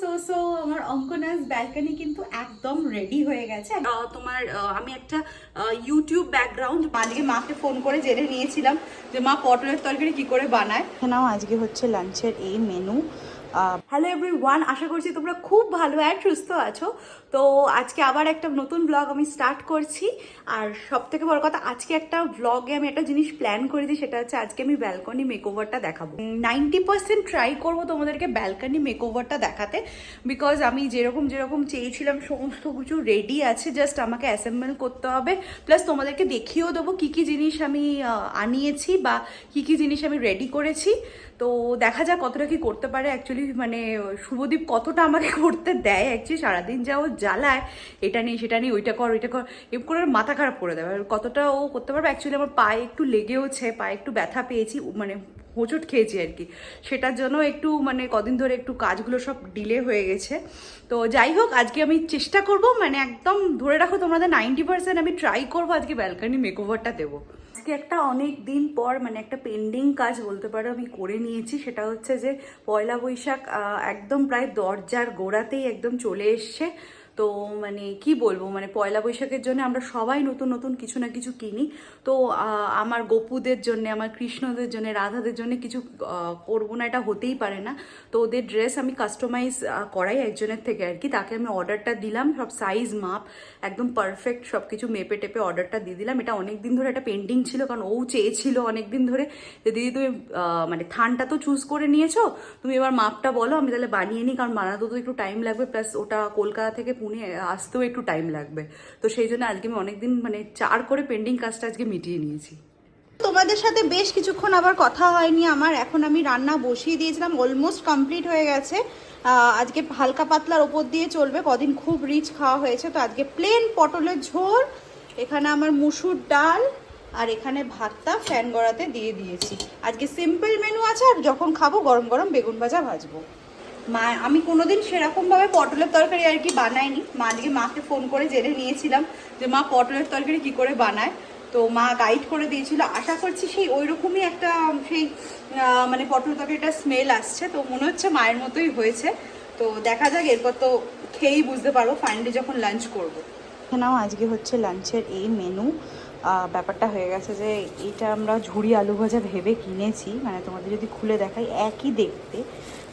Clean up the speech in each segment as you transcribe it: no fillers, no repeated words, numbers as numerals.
So আমার অঙ্কনাস balcony কিন্তু একদম রেডি হয়ে গেছে। তোমার আমি একটা ইউটিউব ব্যাকগ্রাউন্ড মাকে ফোন করে জেনে নিয়েছিলাম যে মা পটলের তরকারি কি করে বানায়। এখানেও আজকে হচ্ছে লাঞ্চের এই মেনু। হ্যালো এভরিওয়ান, আশা করছি তোমরা খুব ভালো আর সুস্থ আছো। তো আজকে আবার একটা নতুন ব্লগ আমি স্টার্ট করছি। আর সব থেকে বড় কথা, আজকে একটা ব্লগে আমি একটা জিনিস প্ল্যান করেছি, সেটা হচ্ছে আজকে আমি ব্যালকনি মেকওভারটা দেখাবো। 90% ট্রাই করবো তোমাদেরকে ব্যালকনি মেকওভারটা দেখাতে, বিকজ আমি যেরকম চেয়েছিলাম সমস্ত কিছু রেডি আছে, জাস্ট আমাকে অ্যাসেম্বল করতে হবে। প্লাস তোমাদেরকে দেখিয়েও দেবো কী কী জিনিস আমি আনিয়েছি বা কী জিনিস আমি রেডি করেছি। তো দেখা যাক কতটা কি করতে পারে। অ্যাকচুয়ালি মানে শুভদীপ কতটা আমাকে করতে দেয়, অ্যাকচুয়ালি সারাদিন যা ও জ্বালায়, এটা নেই সেটা নেই, ওইটা কর এম করে মাথা খারাপ করে দেয়। কতটা ও করতে পারবে। অ্যাকচুয়ালি আমার পায়ে একটু লেগেওছে, পায়ে একটু ব্যথা পেয়েছি, মানে হোঁচট খেয়েছি আর কি। সেটার জন্য একটু মানে কদিন ধরে একটু কাজগুলো সব ডিলে হয়ে গেছে। তো যাই হোক, আজকে আমি চেষ্টা করব, মানে একদম ধরে রাখো তোমাদের 90% আমি ট্রাই করবো আজকে ব্যালকনি মেকওভারটা দেবো। আজকে একটা অনেক দিন পর মানে একটা পেন্ডিং কাজ বলতে পারো আমি করে নিয়েছি। সেটা হচ্ছে যে পয়লা বৈশাখ একদম প্রায় দরজার গোড়াতেই একদম চলে এসছে। তো মানে কি বলবো, মানে পয়লা বৈশাখের জন্য আমরা সবাই নতুন নতুন কিছু না কিছু কিনি। তো আমার গোপুদের জন্য, আমার কৃষ্ণদের জন্য, রাধাদের জন্য কিছু করবো না, এটা হতেই পারে না। তো ওদের ড্রেস আমি কাস্টমাইজ করাই একজনের থেকে আর কি। তাকে আমি অর্ডারটা দিলাম, সব সাইজ মাপ একদম পারফেক্ট সব কিছু মেপে টেপে অর্ডারটা দিয়ে দিলাম। এটা অনেক দিন ধরে একটা পেন্ডিং ছিল, কারণ ও চেয়েছিল অনেক দিন ধরে যে দিদি তুমি মানে থানটা তো চুজ করে নিয়েছো, তুমি এবার মাপটা বলো, আমি তাহলে বানিয়ে নিই, কারণ বানাতেও তো একটু টাইম লাগবে, প্লাস ওটা কলকাতা থেকে পুনে আসতেও একটু টাইম লাগবে। তো সেই জন্য আজকে আমি অনেকদিন মানে 4 করে পেন্ডিং কাজটা আজকে মিটিয়ে নিয়েছি। তোমাদের সাথে বেশ কিছুক্ষণ আবার কথা হয়নি আমার। এখন আমি রান্না বসিয়ে দিয়েছিলাম, অলমোস্ট কমপ্লিট হয়ে গেছে। আজকে হালকা পাতলার ওপর দিয়ে চলবে, কদিন খুব রিচ খাওয়া হয়েছে। তো আজকে প্লেন পটলের ঝোল, এখানে আমার মুসুর ডাল, আর এখানে ভাতটা ফ্যান গড়াতে দিয়ে দিয়েছি। আজকে সিম্পল মেনু আছে, আর যখন খাবো গরম গরম বেগুন ভাজা ভাজবো। মা, আমি কোনোদিন সেরকমভাবে পটলের তরকারি আর কি বানাইনি। আজকে মাকে ফোন করে জেনে নিয়েছিলাম যে মা পটলের তরকারি কি করে বানায়। তো মা গাইড করে দিয়েছিল। আশা করছি সেই ওই রকমই একটা সেই মানে পটল তরকারিটা স্মেল আসছে। তো মনে হচ্ছে মায়ের মতোই হয়েছে। তো দেখা যাক, এরপর তো খেয়েই বুঝতে পারবো ফাইনালি যখন লাঞ্চ করবো। এখানেও আজকে হচ্ছে লাঞ্চের এই মেনু। ব্যাপারটা হয়ে গেছে যে এইটা আমরা ঝুড়ি আলু ভাজা ভেবে কিনেছি, মানে তোমাদের যদি খুলে দেখাই একই দেখতে,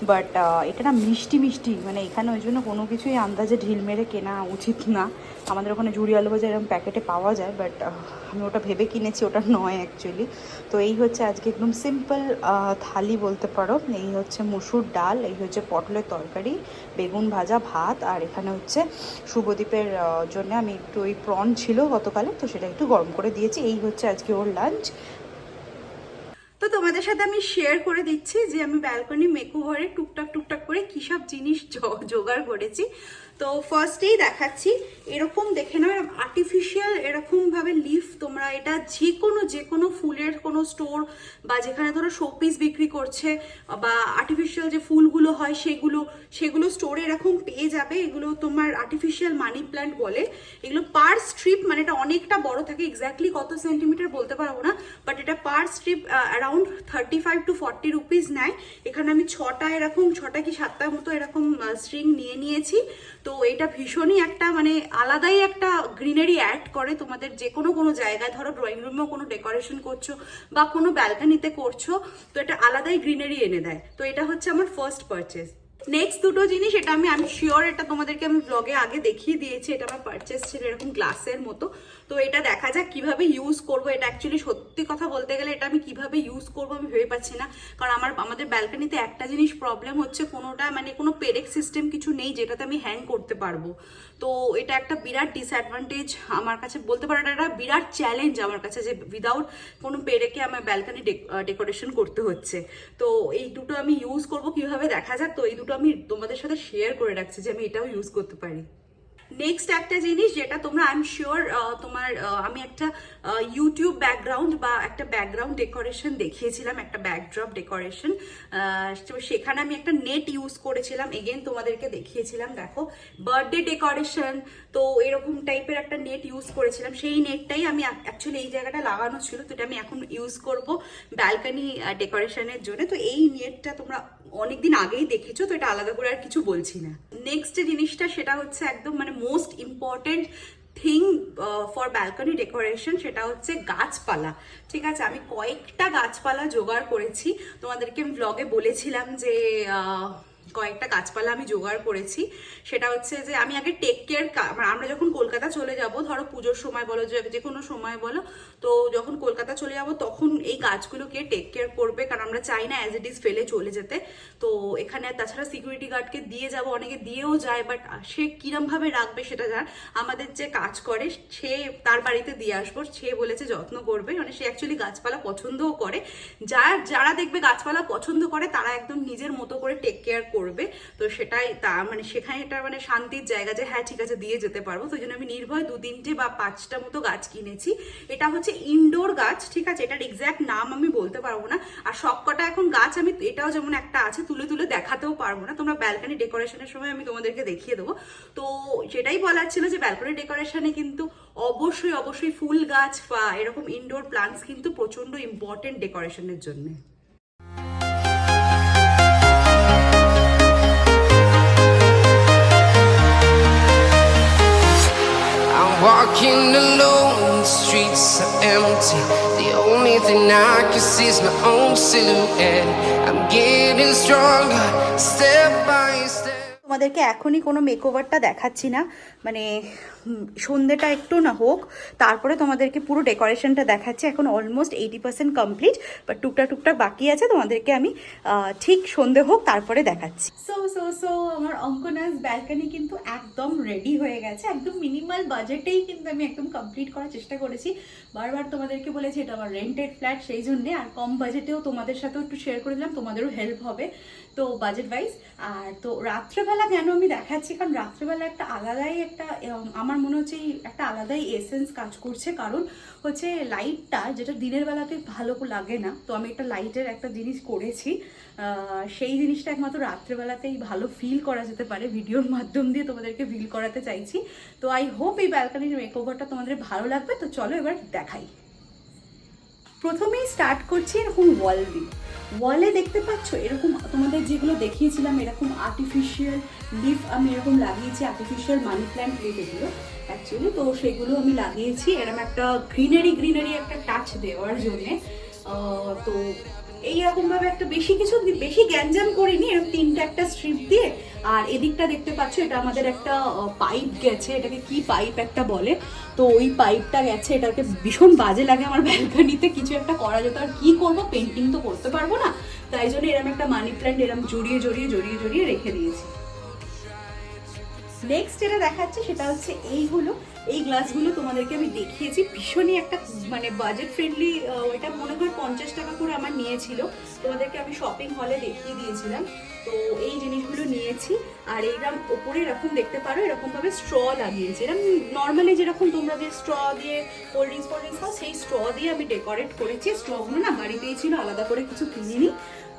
বাট এটা না মিষ্টি মিষ্টি, মানে এখানে ওই জন্য কোনো কিছুই আন্দাজে ঢিল মেরে কেনা উচিত না। আমাদের ওখানে ঝুড়ি আলু ভাজা এরকম প্যাকেটে পাওয়া যায়, বাট আমি ওটা ভেবে কিনেছি, ওটা নয় অ্যাকচুয়ালি। তো এই হচ্ছে আজকে একদম সিম্পল থালি বলতে পারো। এই হচ্ছে মুসুর ডাল, এই হচ্ছে পটলের তরকারি, বেগুন ভাজা, ভাত, আর এখানে হচ্ছে শুভদীপের জন্য আমি একটু ওই প্রন ছিল গতকালে, তো সেটা একটু গরম করে দিয়েছি। এই হচ্ছে আজকে ওর লাঞ্চ। তো তোমাদের সাথে আমি শেয়ার করে দিচ্ছি যে আমি ব্যালকনি মেকওভারে টুকটাক করে কী সব জিনিস জোগাড় করেছি। তো ফার্স্টেই দেখাচ্ছি, এরকম দেখে নাও আর্টিফিশিয়াল এরকমভাবে লিফ, তোমরা এটা যে কোনো ফুলের কোনো স্টোর বা যেখানে ধরো শোপিস বিক্রি করছে বা আর্টিফিশিয়াল যে ফুলগুলো হয় সেগুলো স্টোরে এরকম পেয়ে যাবে। এগুলো তোমার আর্টিফিশিয়াল মানি প্ল্যান্ট বলে। এগুলো পার স্ট্রিপ, মানে এটা অনেকটা বড় থাকে, এক্স্যাক্টলি কত সেন্টিমিটার বলতে পারবো না, বাট এটা পার স্ট্রিপ অ্যারাউন্ড 35 to 40 রুপিস নেয়। এখানে আমি 6টা কি 7টার মতো এরকম স্ট্রিং নিয়েছি। তো এটা ভীষণই একটা মানে আলাদাই একটা গ্রিনারি অ্যাড করে তোমাদের যে কোনো জায়গায়, ধরো ড্রয়িং রুমেও কোনো ডেকোরেশন করছো বা কোনো ব্যালকনিতে করছো, তো এটা আলাদাই গ্রিনারি এনে দেয়। তো এটা হচ্ছে আমার ফার্স্ট পারচেজ। নেক্সট দুটো জিনিস, এটা আমি শিওর এটা তোমাদেরকে আমি ব্লগে আগে দেখিয়ে দিয়েছি, এটা আমার পারচেস ছিল এরকম গ্লাসের মতো। তো এটা দেখা যাক কিভাবে ইউজ করবো। এটা অ্যাকচুয়ালি সত্যি কথা বলতে গেলে এটা আমি কিভাবে ইউজ করবো আমি ভেবে পাচ্ছি না, কারণ আমাদের ব্যালকনিতে একটা জিনিস প্রবলেম হচ্ছে, কোনোটা মানে কোনো পেরেক সিস্টেম কিছু নেই যেটাতে আমি হ্যাং করতে পারবো। তো এটা একটা বিরাট ডিসঅ্যাডভান্টেজ আমার কাছে বলতে পারো, এটা একটা বিরাট চ্যালেঞ্জ আমার কাছে যে উইদাউট কোনো পেরেকে আমার ব্যালকনি ডেকোরেশন করতে হচ্ছে। তো এই দুটো আমি ইউজ করবো কিভাবে দেখা যাক। তো এই দুটো আমি তোমাদের সাথে শেয়ার করে রাখছি যে আমি এটাও ইউজ করতে পারি। নেক্সট একটা জিনিস যেটা তোমরা আই এম শিওর তোমার আমি একটা ইউটিউব ব্যাকগ্রাউন্ড বা একটা ব্যাকগ্রাউন্ড ডেকোরেশন দেখিয়েছিলাম, একটা ব্যাকড্রপ ডেকোরেশন। সেখানে আমি একটা নেট ইউজ করেছিলাম, এগেন তোমাদেরকে দেখিয়েছিলাম, দেখো বার্থডে ডেকোরেশন। তো এরকম টাইপের একটা নেট ইউজ করেছিলাম, সেই নেটটাই আমি অ্যাকচুয়ালি এই জায়গাটা লাগানো ছিল, তো এটা আমি এখন ইউজ করব ব্যালকনি ডেকোরেশনের জন্য। তো এই নেটটা তোমরা অনেকদিন আগেই দেখেছো, তো এটা আলাদা করে আর কিছু বলছি না। নেক্সট যে জিনিসটা সেটা হচ্ছে একদম মানে most important thing for balcony decoration, সেটা হচ্ছে গাছপালা। ঠিক আছে, আমি কয়েকটা গাছপালা জোগাড় করেছি, তোমাদেরকে আমি ব্লগে বলেছিলাম যে কয়েকটা গাছপালা আমি জোগাড় করেছি। সেটা হচ্ছে যে আমি আগে টেক কেয়ার, আমরা যখন কলকাতা চলে যাব, ধরো পুজোর সময় বলো, যে কোনো সময় বলো, তো যখন কলকাতা চলে যাব তখন এই গাছগুলোকে টেক কেয়ার করবে, কারণ আমরা চাই না অ্যাজ ইট ইজ ফেলে চলে যেতে। তো এখানে তাছাড়া সিকিউরিটি গার্ডকে দিয়ে যাব, অনেকে দিয়েও যায়, বাট সে কিরমভাবে রাখবে সেটা জান, আমাদের যে কাজ করে সে তার বাড়িতে দিয়ে আসবো, সে বলেছে যত্ন করবে, মানে সে অ্যাকচুয়ালি গাছপালা পছন্দও করে। যারা দেখবে গাছপালা পছন্দ করে তারা একদম নিজের মতো করে টেক কেয়ার করবে। তো সেটাই মানে সেখানে এটা মানে শান্তির জায়গা যে হ্যাঁ ঠিক আছে দিয়ে যেতে পারবো। তো জন্য আমি নির্ভয় 2-3টে বা 5টা মতো গাছ কিনেছি। এটা হচ্ছে ইনডোর গাছ, ঠিক আছে, এটার এক্স্যাক্ট নাম আমি বলতে পারবো না। আর সবকটা এখন গাছ আমি, এটাও যেমন একটা আছে, তুলে তুলে দেখাতেও পারবো না, তোমরা ব্যালকনি ডেকোরেশনের সময় আমি তোমাদেরকে দেখিয়ে দেবো। তো সেটাই বলার ছিল যে ব্যালকনি ডেকোরেশনে কিন্তু অবশ্যই অবশ্যই ফুল গাছ বা এরকম ইনডোর প্লান্টস কিন্তু প্রচন্ড ইম্পর্টেন্ট ডেকোরেশনের জন্য। Walking alone, the streets are empty. The only thing I can see is my own silhouette. I'm getting stronger, step by step. তোমাদেরকে এখনই কোনো মেকওভারটা দেখাচ্ছি না, মানে সন্ধ্যেটা একটু না হোক, তারপরে তোমাদেরকে পুরো ডেকোরেশনটা দেখাচ্ছি। এখন অলমোস্ট 80% কমপ্লিট, বাট টুকটাক টুকটাক বাকি আছে, তোমাদেরকে আমি ঠিক সন্ধে হোক তারপরে দেখাচ্ছি। সো আমার অঙ্কনাস ব্যালকনি কিন্তু একদম রেডি হয়ে গেছে, একদম মিনিমাল বাজেটেই কিন্তু আমি একদম কমপ্লিট করার চেষ্টা করেছি। বারবার তোমাদেরকে বলেছি এটা আমার রেন্টেড ফ্ল্যাট, সেই জন্যে, আর কম বাজেটেও তোমাদের সাথেও একটু শেয়ার করে দিলাম, তোমাদেরও হেল্প হবে তো বাজেট ওয়াইজ। আর তো রাত্রেবেলা কেন আমি দেখাচ্ছি, কারণ রাত্রেবেলা একটা আলাদাই একটা আমার মনে হচ্ছে একটা আলাদাই এসেন্স কাজ করছে, কারণ হচ্ছে লাইটটা যেটা দিনের বেলাতে ভালো লাগে না, তো আমি একটা লাইটের একটা জিনিস করেছি, সেই জিনিসটা একমাত্র রাত্রেবেলাতেই ভালো ফিল করা যেতে পারে, ভিডিওর মাধ্যম দিয়ে তোমাদেরকে ফিল করাতে চাইছি। তো আই হোপ এই ব্যালকনির মেকওভারটা তোমাদের ভালো লাগবে। তো চলো এবার দেখাই। প্রথমেই স্টার্ট করছি এরকম ওয়াল দিয়ে। ওয়ালে দেখতে পাচ্ছ এরকম তোমাদের যেগুলো দেখিয়েছিলাম এরকম আর্টিফিশিয়াল লিফ আমি এরকম লাগিয়েছি, আর্টিফিশিয়াল মানি প্ল্যান্ট লিফ এগুলো অ্যাকচুয়ালি, তো সেগুলো আমি লাগিয়েছি এরকম একটা গ্রিনারি একটা টাচ দেওয়ার জন্যে। তো এইরকমভাবে একটা বেশি গ্যাঞ্জাম করিনি, এরকম 3টা একটা স্ট্রিপ দিয়ে। আর এদিকটা দেখতে পাচ্ছ এটা আমাদের একটা পাইপ গেছে, এটাকে কি পাইপ একটা বলে, তো ওই পাইপটা গেছে, এটাকে ভীষণ বাজে লাগে আমার ব্যালকনিতে, কিছু একটা করা যেত, আর কি করবো, পেন্টিং তো করতে পারবো না, তাই জন্য এরকম একটা মানি প্ল্যান্ট এরকম জড়িয়ে রেখে দিয়েছি। নেক্সট যেটা দেখাচ্ছি সেটা হচ্ছে এই গ্লাসগুলো তোমাদেরকে আমি দেখিয়েছি, ভীষণই একটা মানে বাজেট ফ্রেন্ডলি, ওইটা মনে হয় 50 টাকা করে আমার নিয়েছিল, তোমাদেরকে আমি শপিং হলে দেখিয়ে দিয়েছিলাম। তো এই জিনিসগুলো নিয়েছি, আর এইরকম ওপরে এরকম দেখতে পারো এরকমভাবে স্ট্র লাগিয়েছি, এরকম নর্মালি যেরকম তোমরা যে স্ট্র দিয়ে কোল্ড ড্রিঙ্কস খাও সেই স্ট্র দিয়ে আমি ডেকোরেট করেছি। স্ট্রগুলো না বাড়িতেই ছিল, আলাদা করে কিছু কিনিনি,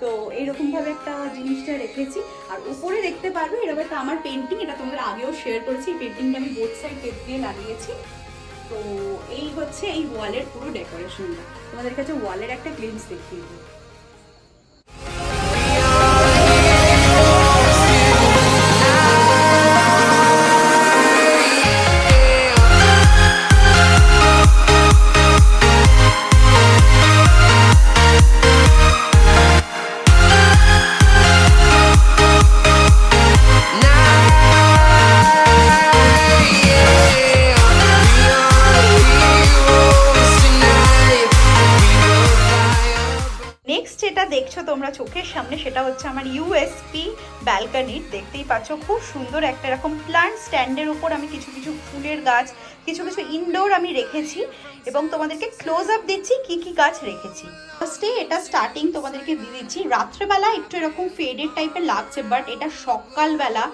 তো এইরকম ভাবে একটা জিনিসটা রেখেছি। আর উপরে দেখতে পারবে এরকম একটা আমার পেন্টিং, এটা তোমাদের আগেও শেয়ার করেছি, এই পেন্টিংটা আমি বোথ সাইড টেপ দিয়ে লাগিয়েছি। তো এই হচ্ছে এই ওয়ালের পুরো ডেকোরেশনটা, তোমাদের কাছে ওয়ালের একটা গ্লিম্পস দেখিয়ে দিই। দেখছো তোমরা চোখের সামনে, সেটা হচ্ছে আমার ইউএসপি ব্যালকনির, দেখতেই পাচ্ছ খুব সুন্দর একটা এরকম প্লান্ট স্ট্যান্ডের উপর আমি কিছু ফুলের গাছ, কিছু ইনডোর আমি রেখেছি, এবং তোমাদেরকে ক্লোজ আপ দিচ্ছি কি কি গাছ রেখেছি। ফার্স্টে এটা স্টার্টিং তোমাদেরকে দিয়ে দিচ্ছি, রাত্রেবেলা একটু এরকম ফেডেড টাইপের লাগছে, বাট এটা সকালবেলা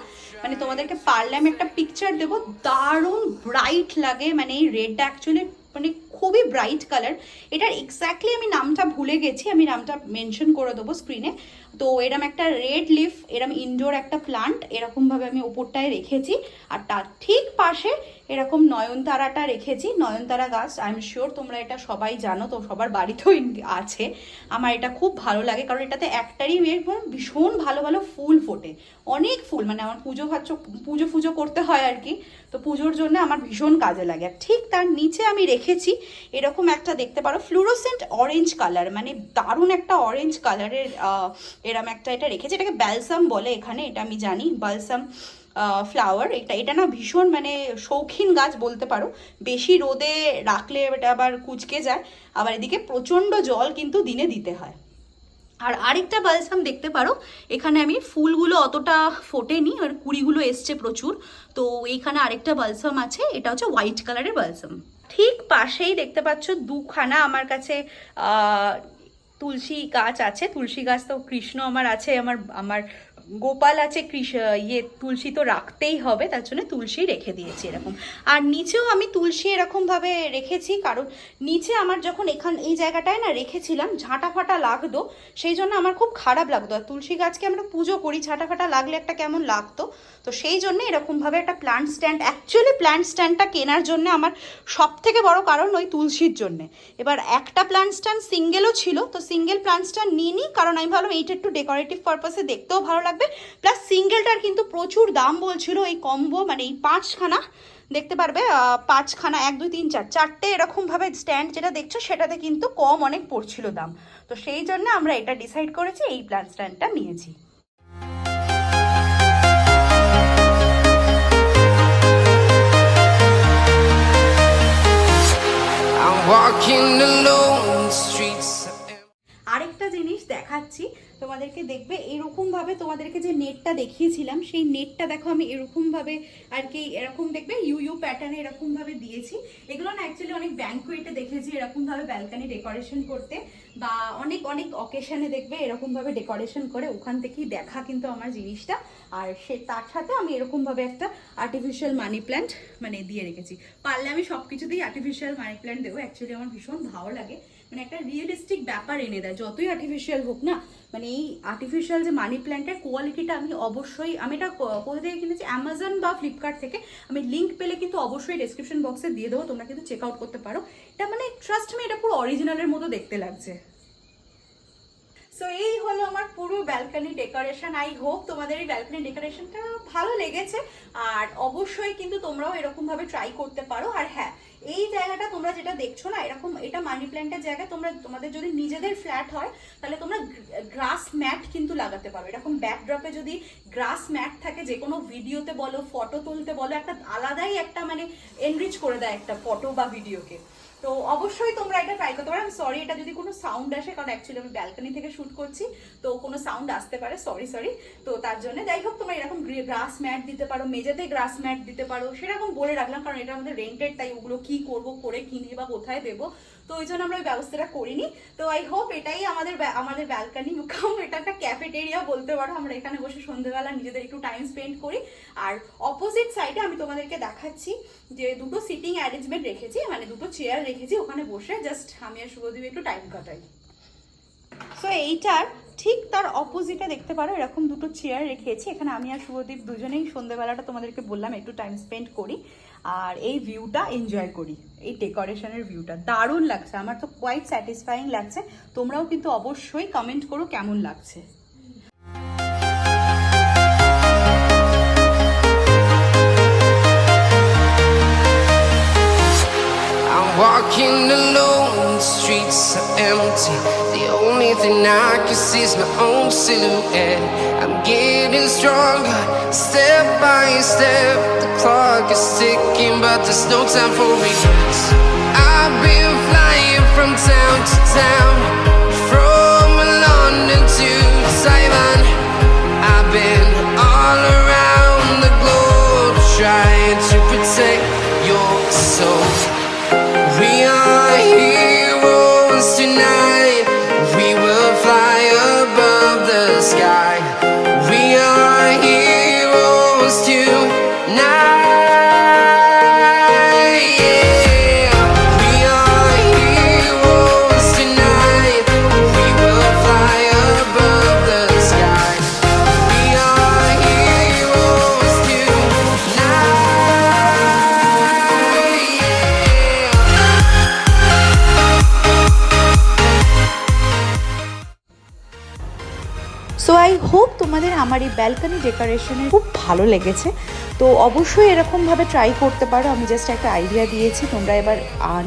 মানে তোমাদেরকে পারলে আমি একটা পিকচার দেবো, দারুণ ব্রাইট লাগে, মানে এই রেডটা অ্যাকচুয়ালি মানে খুবই ব্রাইট কালার। এটার এক্স্যাক্টলি আমি নামটা ভুলে গেছি, আমি নামটা মেনশন করে দেবো স্ক্রিনে। তো এরম একটা রেড লিফ, এরম ইনডোর একটা প্লান্ট এরকমভাবে আমি ওপরটায় রেখেছি। আর তার ঠিক পাশে এরকম নয়নতারাটা রেখেছি, নয়নতারা গাছ। আই এম শিওর তোমরা এটা সবাই জানো, তো সবার বাড়িতেও আছে। আমার এটা খুব ভালো লাগে, কারণ এটাতে একটারই ভীষণ ভালো ভালো ফুল ফোটে, অনেক ফুল। মানে আমার পুজো করতে হয় আর কি, তো পুজোর জন্য আমার ভীষণ কাজে লাগে। আর ঠিক তার নিচে আমি রেখেছি এরকম একটা, দেখতে পারো, ফ্লুরোসেন্ট অরেঞ্জ কালার, মানে দারুণ একটা অরেঞ্জ কালারের এরম একটা এটা রেখেছি। এটাকে ব্যালসাম বলে এখানে, এটা আমি জানি, বালসাম ফ্লাওয়ার। এটা না ভীষণ মানে শৌখিন গাছ বলতে পারো, বেশি রোদে রাখলে এটা আবার কুচকে যায়, আবার এদিকে প্রচণ্ড জল কিন্তু দিনে দিতে হয়। আর আরেকটা বালসাম দেখতে পারো, এখানে আমি ফুলগুলো অতটা ফোটেনি আর কুড়িগুলো এসছে প্রচুর, তো এইখানে আরেকটা বালসাম আছে, এটা হচ্ছে হোয়াইট কালারের বালসাম। ঠিক পাশেই দেখতে পাচ্ছ দুখানা আমার কাছে তুলসী গাছ আছে। তুলসী গাছ তো কৃষ্ণ আমার আছে, আমার গোপাল আছে, তুলসী তো রাখতেই হবে, তার জন্য তুলসী রেখে দিয়েছি এরকম। আর নিচেও আমি তুলসী এরকমভাবে রেখেছি, কারণ নিচে আমার যখন এই জায়গাটায় না রেখেছিলাম ঝাঁটা ফাটা লাগতো, সেই জন্য আমার খুব খারাপ লাগতো। আর তুলসী গাছকে আমরা পুজো করি, ঝাঁটা ফাটা লাগলে একটা কেমন লাগতো, তো সেই জন্য এরকমভাবে একটা প্ল্যান্ট স্ট্যান্ড। অ্যাকচুয়ালি প্ল্যান্ট স্ট্যান্ডটা কেনার জন্য আমার সব থেকে বড় কারণ ওই তুলসীর জন্যে। এবার একটা প্ল্যান্ট স্ট্যান্ড সিঙ্গেলও ছিল, তো সিঙ্গেল প্ল্যান্ট স্ট্যান্ড নিইনি, কারণ আমি ভাবলাম এইটা একটু ডেকোরেটিভ পারপাসে দেখতেও ভালো লাগবে, প্লাস সিঙ্গেলটার কিন্তু প্রচুর দাম বলছিল। এই কম্বো মানে এই 5খানা দেখতে পারবে, 5খানা 1 2 3 4 4টে এরকমভাবে স্ট্যান্ড যেটা দেখছো সেটাতে কিন্তু কম অনেক পড়ছিল দাম, তো সেই জন্য আমরা এটা ডিসাইড করেছি, এই প্ল্যান্ট স্ট্যান্ডটা নিয়েছি। আরেকটা জিনিস দেখাচ্ছি তোমাদেরকে, দেখবে এরকম ভাবে তোমাদেরকে যে নেটটা দেখিয়েছিলাম, সেই নেটটা দেখো আমি এরকম ভাবে আর কি, এরকম দেখবে ইউ প্যাটার্নে এরকম ভাবে দিয়েছি। এগুলো না অ্যাকচুয়ালি অনেক ব্যাংকুয়েটে দেখেছি এরকম ভাবে ব্যালকনি ডেকোরেশন করতে, বা অনেক অকেশনে দেখবে এরকম ভাবে ডেকোরেশন করে, ওখান থেকেই দেখা কিন্তু আমার জিনিসটা। আর তার সাথে আমি এরকম ভাবে একটা আর্টিফিশিয়াল মানি প্ল্যান্ট মানে দিয়ে রেখেছি। পারলে আমি সবকিছুতেই আর্টিফিশিয়াল মানি প্ল্যান্ট দেবো, অ্যাকচুয়ালি আমার ভীষণ ভালো লাগে, মানে একটা রিয়েলিস্টিক ব্যাপার এনে দেয়, যতই আর্টিফিশিয়াল হোক না। মানে এই আর্টিফিশিয়াল যে মানি প্ল্যান্টের কোয়ালিটিটা আমি অবশ্যই, আমি এটা কোথা থেকে কিনেছি, অ্যামাজন বা ফ্লিপকার্ট থেকে, আমি লিঙ্ক পেলে কিন্তু অবশ্যই ডেসক্রিপশন বক্সে দিয়ে দেবো, তোমরা কিন্তু চেক আউট করতে পারো। এটা মানে ট্রাস্ট মি, এটা পুরো অরিজিনালের মতো দেখতে লাগছে। সো এই হলো আমার পুরো ব্যালকনি ডেকোরেশন। আই হোপ তোমাদের এই ব্যালকনি ডেকোরেশনটা ভালো লেগেছে, আর অবশ্যই কিন্তু তোমরাও এরকম ভাবে ট্রাই করতে পারো। আর হ্যাঁ, এই জায়গাটা তোমরা যেটা দেখছো না এরকম, এটা মানি প্ল্যান্টের জায়গা, তোমাদের যদি নিজেদের ফ্ল্যাট হয় তাহলে তোমরা গ্রাস ম্যাট কিন্তু লাগাতে পারো। এরকম ব্যাকড্রপে যদি গ্রাস ম্যাট থাকে, যে কোনো ভিডিওতে বলো, ফটো তুলতে বলো, একটা আলাদাই একটা মানে এনরিচ করে দেয় একটা ফটো বা ভিডিওকে। তো অবশ্যই তোমরা এটা ট্রাই করতে পারো। আমি সরি এটা যদি কোনো সাউন্ড আসে, কারণ অ্যাকচুয়ালি আমি ব্যালকনি থেকে শুট করছি, তো কোনো সাউন্ড আসতে পারে, সরি। তো তার জন্য যাই হোক, তোমরা এরকম গ্রাস ম্যাট দিতে পারো, মেঝেতে গ্রাস ম্যাট দিতে পারো, সেরকম বলে রাখলাম, কারণ এটা আমাদের রেন্টেড, তাই ওগুলো কি করব, করে কিনে বা কোথায় দেবো, তো ওই জন্য আমরা ওই ব্যবস্থাটা করিনি। তো আই হোপ এটাই আমাদের ব্যালকনি, এটা একটা ক্যাফেটেরিয়া বলতে পারো। আমরা এখানে বসে সন্ধ্যেবেলা নিজেদের একটু টাইম স্পেন্ড করি। আর অপোজিট সাইডে আমি তোমাদেরকে দেখাচ্ছি যে দুটো সিটিং অ্যারেঞ্জমেন্ট রেখেছি, মানে দুটো চেয়ার রেখেছি, ওখানে বসে জাস্ট আমি আর শুভদীপ একটু টাইম কাটাই। সো এইটার ঠিক তার অপোজিটে দেখতে পারো এরকম দুটো চেয়ার রেখেছি, এখানে আমি আর শুভদীপ দুজনেই সন্ধ্যেবেলাটা তোমাদেরকে বললাম একটু টাইম স্পেন্ড করি আর এই ভিউটা এনজয় করি। এই ডেকোরেশনের ভিউটা দারুণ লাগছে, আমার তো কোয়াইট স্যাটিসফাইং লাগছে। তোমরাও কিন্তু অবশ্যই কমেন্ট করো কেমন লাগছে। Walking alone, the streets are empty. The only thing I can see is my own silhouette. I'm getting stronger, step by step. The clock is ticking, but there's no time for regrets. I've been flying from town to town, from London to Taiwan. I've been all around the globe, trying to protect your soul. We are heroes tonight. We will fly above the sky. We are heroes tonight. Yeah. We are এই balcony ডেকোরেশনের খুব ভালো লেগেছে। তো অবশ্যই এরকমভাবে try করতে পারো, আমি জাস্ট একটা আইডিয়া দিয়েছি, তোমরা এবার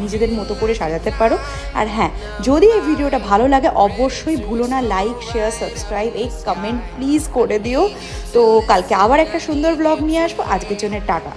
নিজেদের মতো করে সাজাতে পারো। আর হ্যাঁ, যদি এই ভিডিওটা ভালো লাগে অবশ্যই ভুলো না লাইক, শেয়ার, সাবস্ক্রাইব, এই কমেন্ট প্লিজ করে দিও। তো কালকে আবার একটা সুন্দর ব্লগ নিয়ে আসবো, আজকের জন্য টাটা।